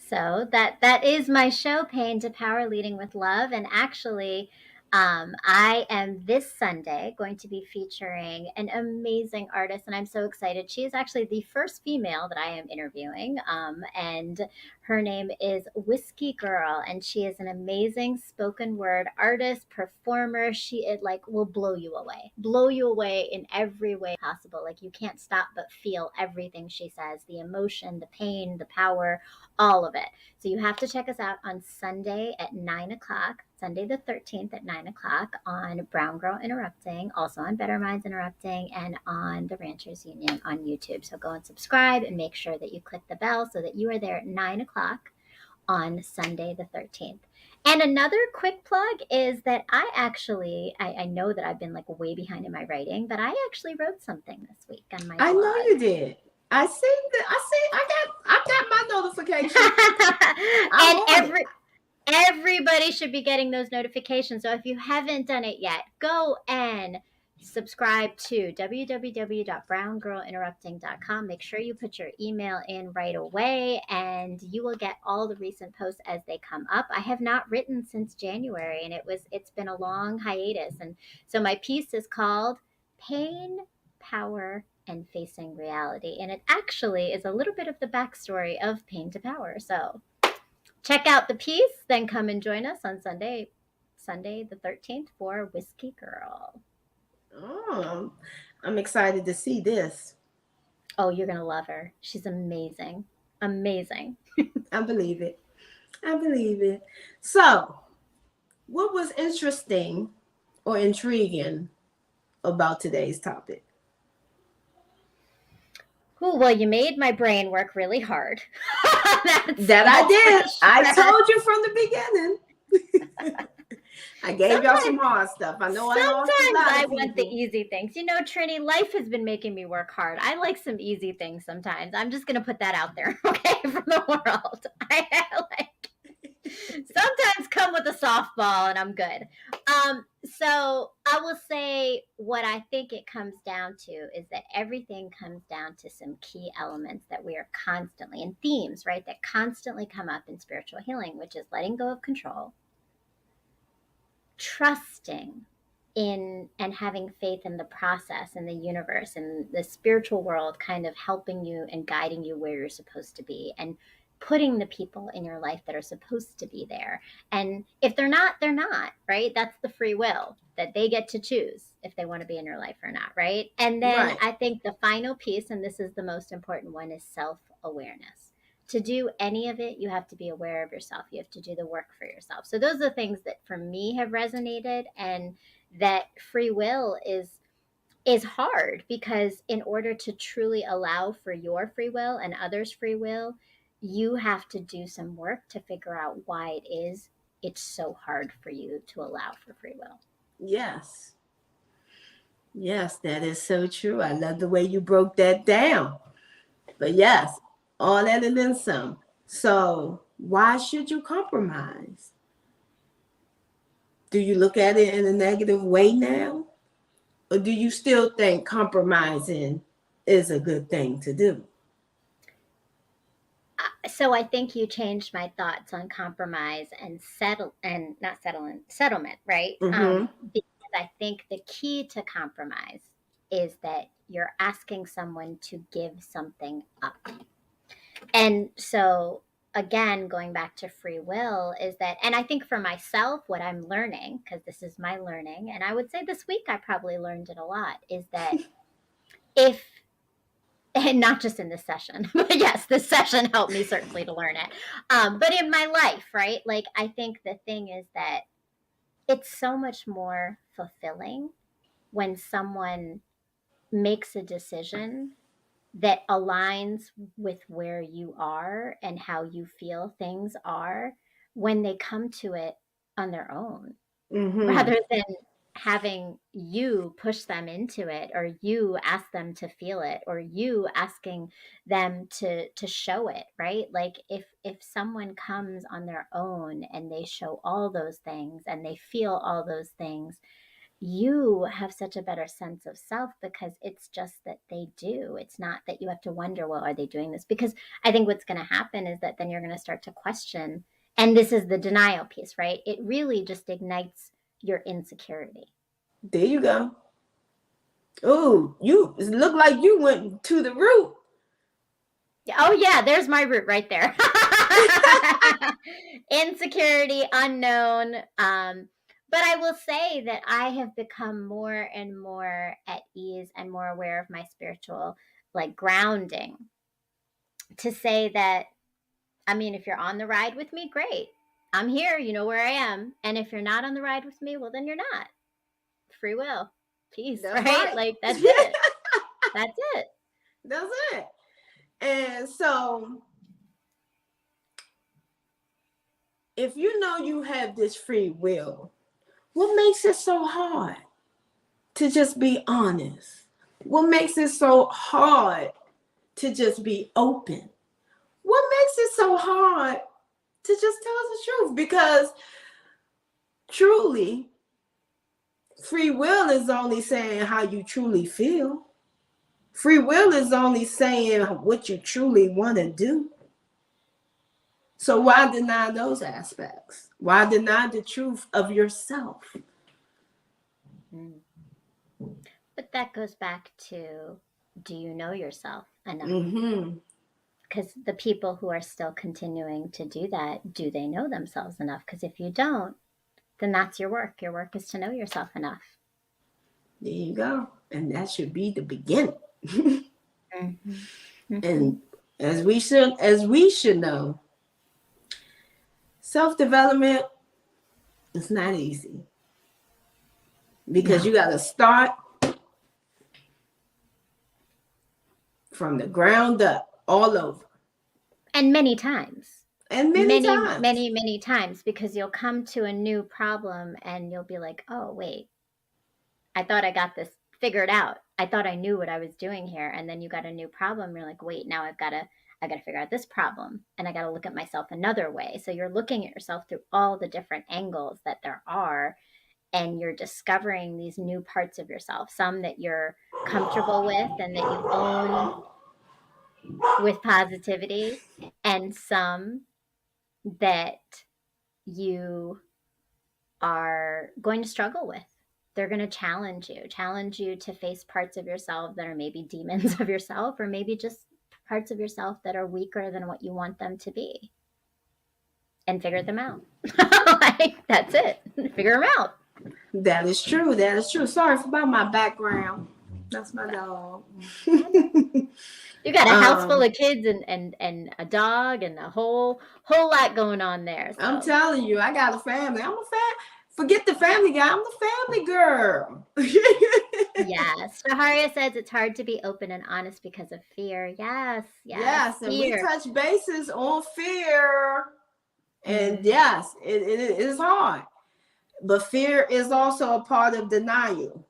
So that is my show, Pain to Power: Leading with Love. And actually, I am this Sunday going to be featuring an amazing artist, and I'm so excited. She is actually the first female that I am interviewing, and her name is Whiskey Girl, and she is an amazing spoken word artist, performer. It like will blow you away in every way possible. Like you can't stop but feel everything she says, the emotion, the pain, the power, all of it. So you have to check us out on Sunday at 9 o'clock, Sunday the 13th at 9 o'clock on Brown Girl Interrupting, also on Bettermindz Interrupting, and on the Ranchers Union on YouTube. So go and subscribe and make sure that you click the bell so that you are there at 9 o'clock on Sunday the 13th. And another quick plug is that I know that I've been like way behind in my writing, but I actually wrote something this week on my blog. I know you did. I got my notification. And everybody should be getting those notifications. So if you haven't done it yet, go and subscribe to www.browngirlinterrupting.com. Make sure you put your email in right away, and you will get all the recent posts as they come up. I have not written since January, and it's been a long hiatus. And so my piece is called Pain, Power, and Facing Reality. And it actually is a little bit of the backstory of Pain to Power. So check out the piece, then come and join us on Sunday the 13th for Whiskey Girl. Oh, I'm excited to see this. Oh, you're going to love her. She's amazing. Amazing. I believe it. So, what was interesting or intriguing about today's topic? Ooh, well, you made my brain work really hard. That I did. I told you from the beginning. I gave y'all some hard stuff. I know I lost a lot of I people. want the easy things. You know, Trini, life has been making me work hard. I like some easy things sometimes. I'm just going to put that out there, okay, for the world. Sometimes come with a softball and I'm good. So I will say what I think it comes down to is that everything comes down to some key elements that we are constantly, and themes, right, that constantly come up in spiritual healing, which is letting go of control, trusting in and having faith in the process and the universe and the spiritual world kind of helping you and guiding you where you're supposed to be, and putting the people in your life that are supposed to be there. And if they're not, they're not, right? That's the free will that they get to choose if they want to be in your life or not, right? And then Right. I think the final piece, and this is the most important one, is self-awareness. To do any of it, you have to be aware of yourself. You have to do the work for yourself. So those are the things that for me have resonated, and that free will is hard, because in order to truly allow for your free will and others' free will, you have to do some work to figure out why it's so hard for you to allow for free will. Yes. Yes, that is so true. I love the way you broke that down. But yes, all that and then some. So why should you compromise? Do you look at it in a negative way now? Or do you still think compromising is a good thing to do? So I think you changed my thoughts on compromise and settlement, right? Mm-hmm. Because I think the key to compromise is that you're asking someone to give something up. And so again, going back to free will is that, and I think for myself, what I'm learning, because this is my learning, and I would say this week I probably learned it a lot, is that if, and not just in this session, but yes, this session helped me certainly to learn it. But in my life, right? Like, I think the thing is that it's so much more fulfilling when someone makes a decision that aligns with where you are and how you feel things are when they come to it on their own, Mm-hmm. rather than having you push them into it, or you ask them to feel it, or you asking them to show it, right? Like, if someone comes on their own and they show all those things and they feel all those things, you have such a better sense of self because it's just that they do. It's not that you have to wonder, well, are they doing this? Because I think what's going to happen is that then you're going to start to question. And this is the denial piece, right? It really just ignites your insecurity. There you go. Oh, you look like you went to the root. Oh, yeah, there's my root right there. Insecurity, unknown. But I will say that I have become more and more at ease and more aware of my spiritual like grounding to say that, I mean, if you're on the ride with me, great. I'm here, you know where I am. And if you're not on the ride with me, well, then you're not. Free will, peace, That's right? right. Like, that's it. That's it. That's it. And so, if you know you have this free will, what makes it so hard to just be honest? What makes it so hard to just be open? What makes it so hard to just tell us the truth? Because truly, free will is only saying how you truly feel. Free will is only saying what you truly want to do. So why deny those aspects? Why deny the truth of yourself? But that goes back to, do you know yourself enough? Mm-hmm. Because the people who are still continuing to do that, do they know themselves enough? Because if you don't, then that's your work. Your work is to know yourself enough. There you go. And that should be the beginning. Mm-hmm. Mm-hmm. And as we should know, self-development is not easy. Because you got to start from the ground up, all over. And many times. And many times. Many times, because you'll come to a new problem and you'll be like, oh, wait, I thought I got this figured out. I thought I knew what I was doing here. And then you got a new problem. You're like, wait, now I got to figure out this problem, and I got to look at myself another way. So you're looking at yourself through all the different angles that there are, and you're discovering these new parts of yourself, some that you're comfortable with and that you own with positivity, and some that you are going to struggle with. They're going to challenge you to face parts of yourself that are maybe demons of yourself, or maybe just parts of yourself that are weaker than what you want them to be, and figure them out. Like, that's it. Figure them out. That is true. That is true. Sorry about my background. That's my dog. You got a house full of kids and a dog and a whole lot going on there. So. I'm telling you, I got a family. I'm a fan. Forget the family guy. I'm the family girl. Yes. Shaharia says it's hard to be open and honest because of fear. Yes. Yes. Fear. And we touch bases on fear. And yes, it is hard. But fear is also a part of denial.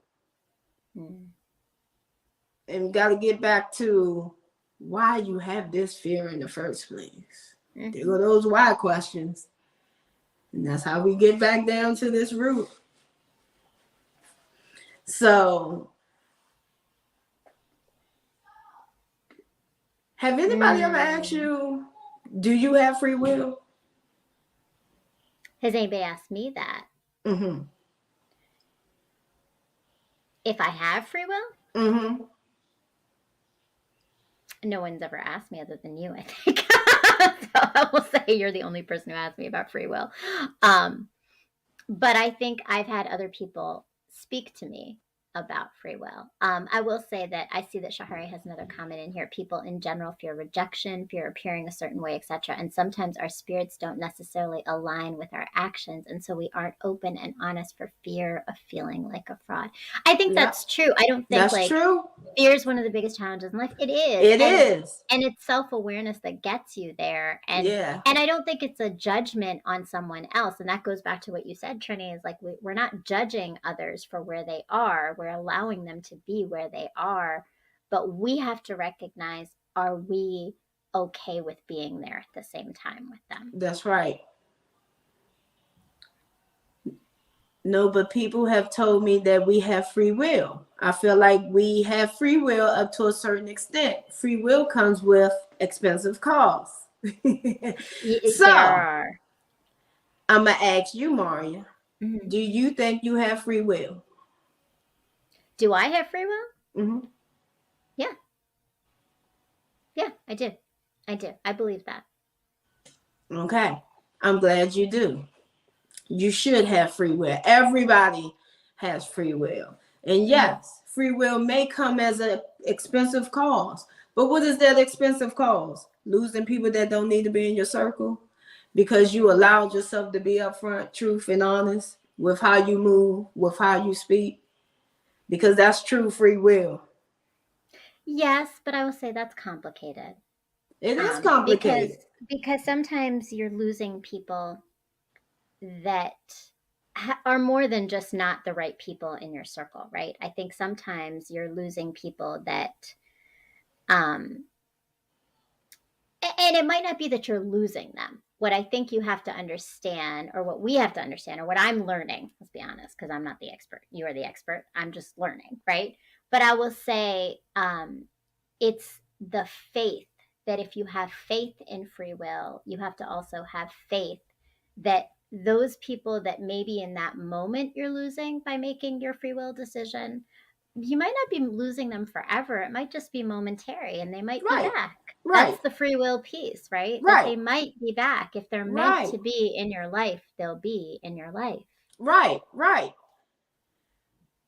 And got to get back to why you have this fear in the first place. There go those why questions. And that's how we get back down to this root. So, have anybody ever asked you, do you have free will? Has anybody asked me that? Mm-hmm. If I have free will? Mm-hmm. No one's ever asked me other than you, I think. So I will say you're the only person who asked me about free will. But I think I've had other people speak to me about free will. I will say that I see that Shahari has another comment in here. People in general fear rejection, fear appearing a certain way, etc. And sometimes our spirits don't necessarily align with our actions. And so we aren't open and honest for fear of feeling like a fraud. I think that's true. I don't think that's true. Fear is one of the biggest challenges in life. It is. It is. And it's self-awareness that gets you there. And I don't think it's a judgment on someone else. And that goes back to what you said, Trini, is like we're not judging others for where they are. We're allowing them to be where they are. But we have to recognize, are we okay with being there at the same time with them? That's right. No, but people have told me that we have free will. I feel like we have free will up to a certain extent. Free will comes with expensive costs. So, I'm going to ask you, Maria, do you think you have free will? Do I have free will? Mm-hmm. Yeah. Yeah, I do. I believe that. Okay. I'm glad you do. You should have free will. Everybody has free will. And yes, free will may come as an expensive cost. But what is that expensive cost? Losing people that don't need to be in your circle because you allowed yourself to be upfront, truth, and honest with how you move, with how you speak. Because that's true free will. Yes, but I will say that's complicated. It is complicated. Because sometimes you're losing people that are more than just not the right people in your circle, right? I think sometimes you're losing people that, and it might not be that you're losing them. What I think you have to understand, or what we have to understand, or what I'm learning, let's be honest, because I'm not the expert. You are the expert. I'm just learning, right? But I will say it's the faith that if you have faith in free will, you have to also have faith that those people that maybe in that moment you're losing by making your free will decision, you might not be losing them forever. It might just be momentary and they might be back. Right. That's the free will piece, right? Right. That they might be back. If they're meant to be in your life, they'll be in your life. Right.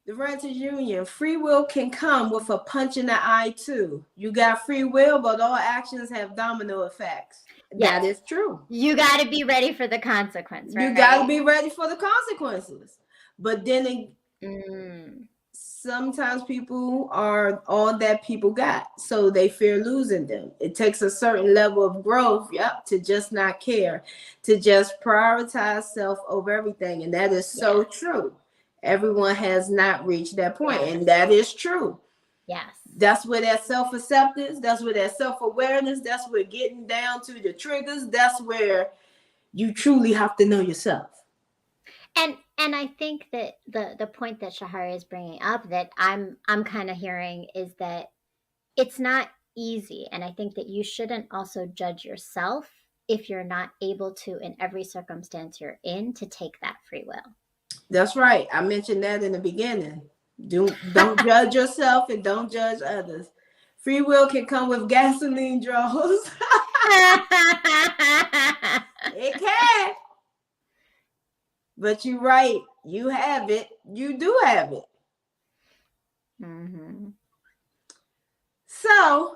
The Renters Union, free will can come with a punch in the eye too. You got free will, but all actions have domino effects. Yes. That is true. You got to be ready for the consequence, right? You got to be ready for the consequences. But then sometimes people are all that people got, so they fear losing them. It takes a certain level of growth, to just not care, to just prioritize self over everything. And that is so true. Everyone has not reached that point, and that is true. Yes. That's where that self-acceptance, that's where that self-awareness, that's where getting down to the triggers, that's where you truly have to know yourself. And I think that the point that Shahari is bringing up that I'm kind of hearing is that it's not easy. And I think that you shouldn't also judge yourself if you're not able to, in every circumstance you're in, to take that free will. That's right. I mentioned that in the beginning. Don't judge yourself and don't judge others. Free will can come with gasoline draws. It can. But you're right. You have it. You do have it. So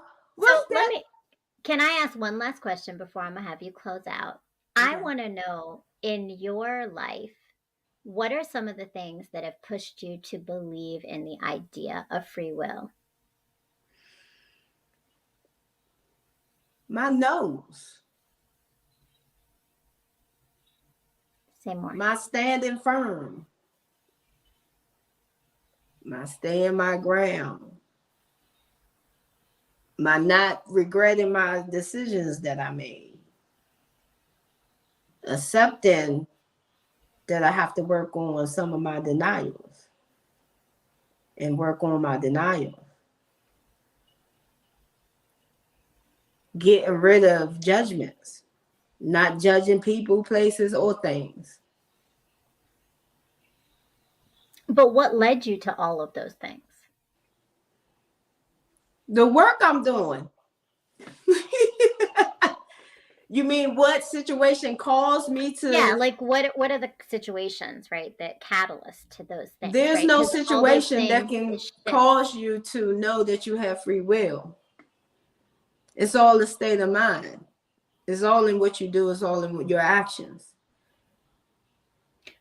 can I ask one last question before I'm going to have you close out? Okay. I want to know, in your life, what are some of the things that have pushed you to believe in the idea of free will? My nose. Say more. My standing firm. my staying my ground, my not regretting my decisions that I made, accepting that I have to work on some of my denials and work on my denials, getting rid of judgments, not judging people, places, or things. But what led you to all of those things? The work I'm doing. You mean what situation caused me to? Yeah, like what are the situations, right, that catalyst to those things, There's right? no Because all those situation that things can is shift. cause you to know that you have free will. It's all a state of mind. It's all in what you do. It's all in your actions.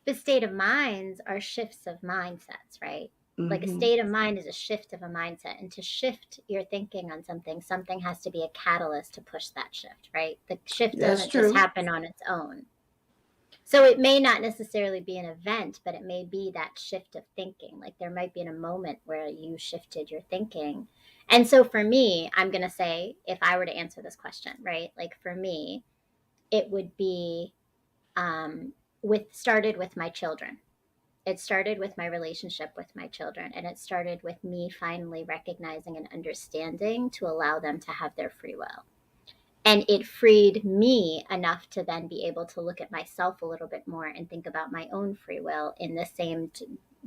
The state of minds are shifts of mindsets, right? Like a Mm-hmm. state of mind is a shift of a mindset. And to shift your thinking on something, something has to be a catalyst to push that shift, right? The shift That's doesn't true. just happen on its own. So it may not necessarily be an event, but it may be that shift of thinking. Like there might be in a moment where you shifted your thinking. And so for me, I'm going to say, if I were to answer this question, right? Like for me, it would be started with my children. It started with my relationship with my children, and it started with me finally recognizing and understanding to allow them to have their free will. And it freed me enough to then be able to look at myself a little bit more and think about my own free will in the same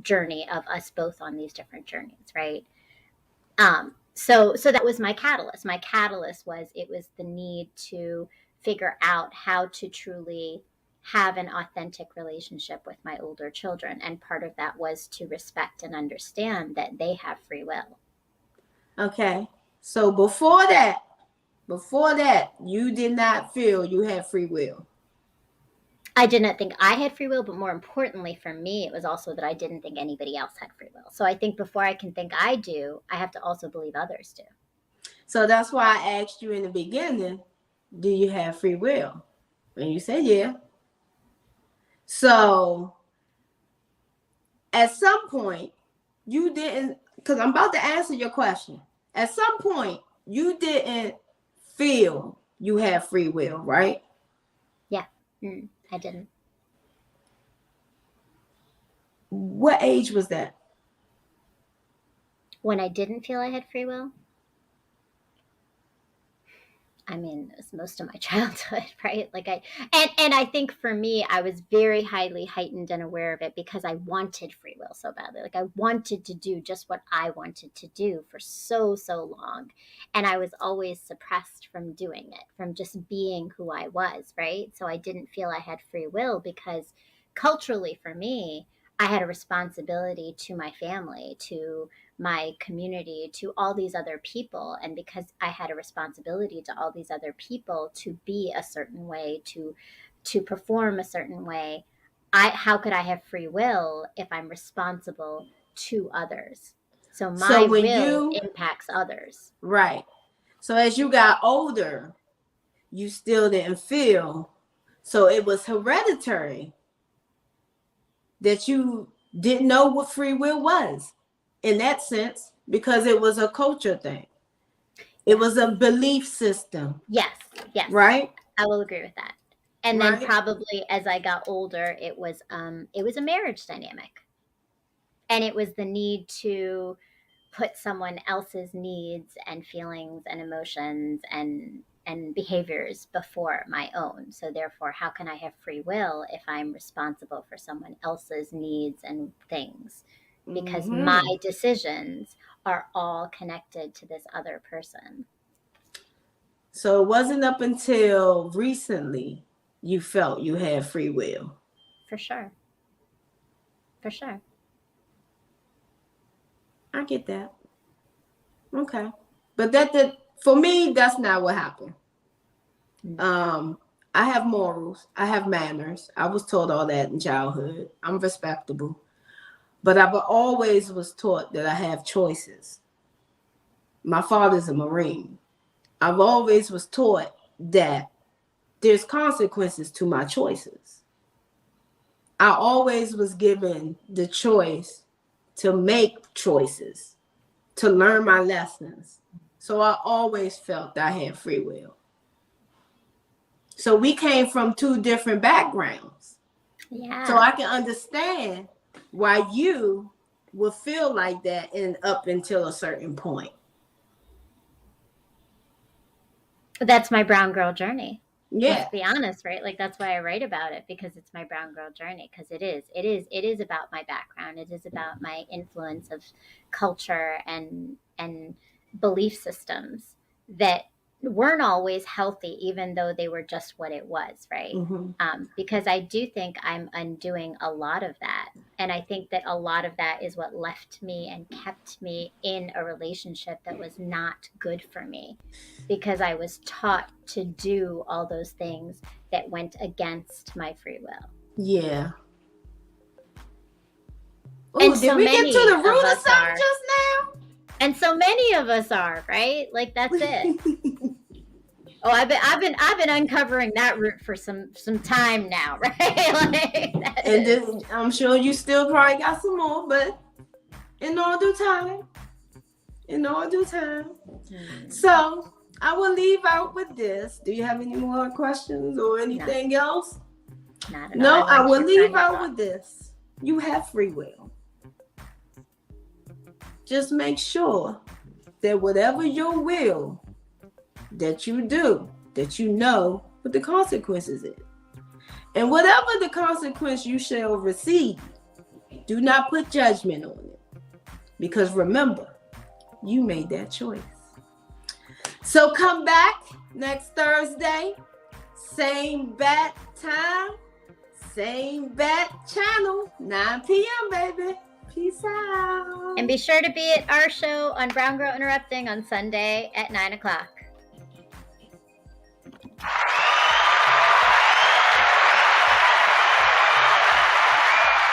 journey of us both on these different journeys, right? So that was my catalyst. My catalyst was the need to figure out how to truly have an authentic relationship with my older children. And part of that was to respect and understand that they have free will. Okay. So before that, you did not feel you had free will. I did not think I had free will, but more importantly for me, it was also that I didn't think anybody else had free will. So I think before I can think I do, I have to also believe others do. So that's why I asked you in the beginning, do you have free will? And you said, yeah. So at some point, you didn't, because I'm about to answer your question. At some point, you didn't feel you had free will, right? Yeah, I didn't. What age was that? When I didn't feel I had free will? I mean, it was most of my childhood, right? Like I think for me, I was very highly heightened and aware of it because I wanted free will so badly. Like I wanted to do just what I wanted to do for so long. And I was always suppressed from doing it, from just being who I was, right? So I didn't feel I had free will because culturally for me, I had a responsibility to my family, to my community, to all these other people. And because I had a responsibility to all these other people to be a certain way, to perform a certain way, how could I have free will if I'm responsible to others? So my will impacts others. Right. So as you got older, you still didn't feel. So it was hereditary that you didn't know what free will was in that sense, because it was a culture thing. It was a belief system. Yes. Right? I will agree with that. And then probably as I got older, it was a marriage dynamic. And it was the need to put someone else's needs and feelings and emotions and behaviors before my own. So therefore, how can I have free will if I'm responsible for someone else's needs and things? Because my decisions are all connected to this other person. So it wasn't up until recently you felt you had free will. For sure. I get that. Okay. But for me, that's not what happened. I have morals. I have manners. I was taught all that in childhood. I'm respectable. But I've always was taught that I have choices. My father's a Marine. I've always was taught that there's consequences to my choices. I always was given the choice to make choices, to learn my lessons. So I always felt I had free will. So we came from two different backgrounds. Yeah. So I can understand why you will feel like that and up until a certain point. That's my brown girl journey. Yeah. Let's be honest, right? Like that's why I write about it, because it's my brown girl journey, because it is about my background. It is about my influence of culture and belief systems that weren't always healthy, even though they were just what it was, right? Mm-hmm. Because I do think I'm undoing a lot of that. And I think that a lot of that is what left me and kept me in a relationship that was not good for me, because I was taught to do all those things that went against my free will. Yeah. Ooh, And did so we get many to the of root of us something are. just now? And so many of us are, right? Like that's it. Oh, I've been uncovering that root for some time now, right? Like, and then I'm sure you still probably got some more, but in all due time. In all due time. So I will leave out with this. Do you have any more questions or anything else? Not at No, all. I will leave out with this. You have free will. Just make sure that whatever your will that you do, that you know what the consequences is. And whatever the consequence you shall receive, do not put judgment on it. Because remember, you made that choice. So come back next Thursday, same bat time, same bat channel, 9 p.m. baby. Peace out. And be sure to be at our show on Brown Girl Interrupting on Sunday at 9 o'clock.